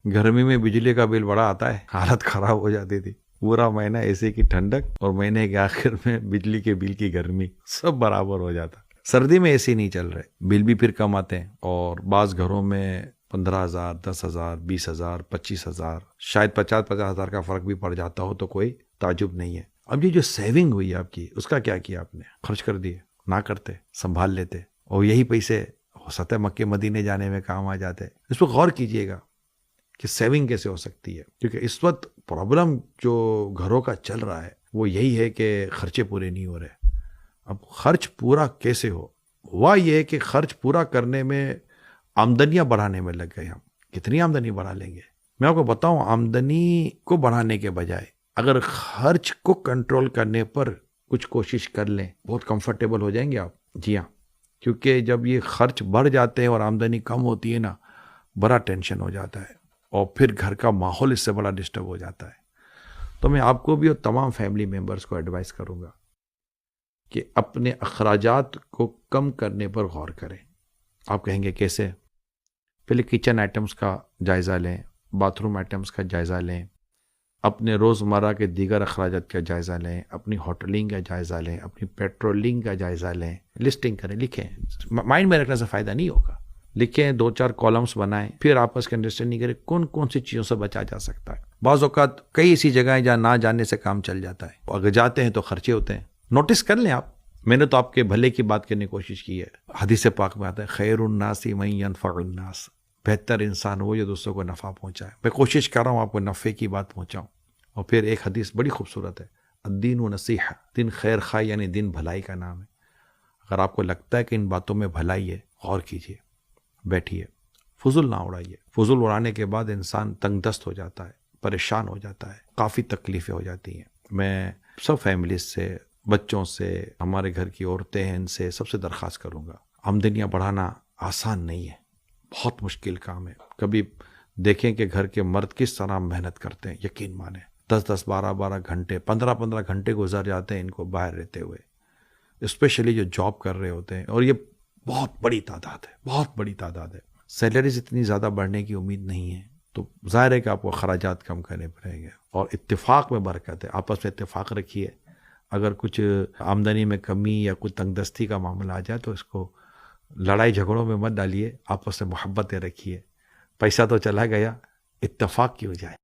گرمی میں بجلی کا بل بڑا آتا ہے، حالت خراب ہو جاتی تھی، پورا مہینہ اے سی کی ٹھنڈک اور مہینے کے آخر میں بجلی کے بل کی گرمی، سب برابر ہو جاتا۔ سردی میں اے سی نہیں چل رہے، بل بھی پھر کم آتے ہیں، اور بعض گھروں میں 15,000 10,000 20,000 25,000 شاید 50,000 کا فرق بھی پڑ جاتا ہو تو کوئی تعجب نہیں ہے۔ اب یہ جو سیونگ ہوئی آپ کی، اس کا کیا کیا آپ نے؟ خرچ کر دیے؟ نہ کرتے، سنبھال لیتے، اور یہی پیسے ہو سکتا ہے مکے مدینے جانے میں کام آ جاتے۔ اس پہ غور کیجئے گا کہ سیونگ کیسے ہو سکتی ہے، کیونکہ اس وقت پرابلم جو گھروں کا چل رہا ہے وہ یہی ہے کہ خرچے پورے نہیں ہو رہے۔ اب خرچ پورا کیسے ہوا یہ ہے کہ خرچ پورا کرنے میں آمدنیاں بڑھانے میں لگ گئے۔ ہم کتنی آمدنی بڑھا لیں گے؟ میں آپ کو بتاؤں، آمدنی کو بڑھانے کے بجائے اگر خرچ کو کنٹرول کرنے پر کچھ کوشش کر لیں، بہت کمفرٹیبل ہو جائیں گے آپ۔ جی ہاں، کیونکہ جب یہ خرچ بڑھ جاتے ہیں اور آمدنی کم ہوتی ہے نا، بڑا ٹینشن ہو جاتا ہے، اور پھر گھر کا ماحول اس سے بڑا ڈسٹرب ہو جاتا ہے۔ تو میں آپ کو بھی اور تمام فیملی ممبرس کو ایڈوائز کروں گا کہ اپنے اخراجات کو کم کرنے پر غور کریں۔ آپ کہیں گے کیسے؟ پہلے کچن آئٹمس کا جائزہ لیں، باتھ روم آئٹمس کا جائزہ لیں، اپنے روزمرہ کے دیگر اخراجات کا جائزہ لیں، اپنی ہوٹلنگ کا جائزہ لیں، اپنی پیٹرولنگ کا جائزہ لیں، لسٹنگ کریں، لکھیں۔ مائنڈ میں رکھنے سے فائدہ نہیں ہوگا، لکھیں، 2-4 کالمس بنائیں، پھر آپس کے انڈرسٹینڈنگ کریں کون کون سی چیزوں سے بچا جا سکتا ہے۔ بعض اوقات کئی ایسی جگہیں جہاں نہ جانے سے کام چل جاتا ہے، اگر جاتے ہیں تو خرچے ہوتے ہیں۔ نوٹس کر لیں آپ، میں نے تو آپ کے بھلے کی بات کرنے کی کوشش کی ہے۔ حدیث پاک میں آتا ہے خیر الناس من ینفع الناس، بہتر انسان وہ جو دوسروں کو نفع پہنچائے۔ میں کوشش کر رہا ہوں آپ کو نفع کی بات پہنچاؤں۔ اور پھر ایک حدیث بڑی خوبصورت ہے، الدین و نصیحہ، دین خیر خواہ یعنی دین بھلائی کا نام ہے۔ اگر آپ کو لگتا ہے کہ ان باتوں میں بھلائی ہے، غور کیجئے، بیٹھیے، فضول نہ اڑائیے۔ فضول اڑانے کے بعد انسان تنگ دست ہو جاتا ہے، پریشان ہو جاتا ہے، کافی تکلیفیں ہو جاتی ہیں۔ میں سب فیملیز سے، بچوں سے، ہمارے گھر کی عورتیں ہیں، ان سے سب سے درخواست کروں گا، آمدنیاں بڑھانا آسان نہیں ہے، بہت مشکل کام ہے۔ کبھی دیکھیں کہ گھر کے مرد کس طرح محنت کرتے ہیں، یقین مانیں 10-10 12-12 گھنٹے 15-15 گھنٹے گزر جاتے ہیں ان کو باہر رہتے ہوئے، اسپیشلی جو جاب کر رہے ہوتے ہیں، اور یہ بہت بڑی تعداد ہے، بہت بڑی تعداد ہے۔ سیلریز اتنی زیادہ بڑھنے کی امید نہیں ہے، تو ظاہر ہے کہ آپ کو اخراجات کم کرنے پڑیں گے، اور اتفاق میں برکت ہے، آپس میں اتفاق رکھیے۔ اگر کچھ آمدنی میں کمی یا کچھ تنگ دستی کا معاملہ آ جائے تو اس کو لڑائی جھگڑوں میں مت ڈالیے، آپس میں محبتیں رکھیے۔ پیسہ تو چلا گیا، اتفاق کی ہو جائے۔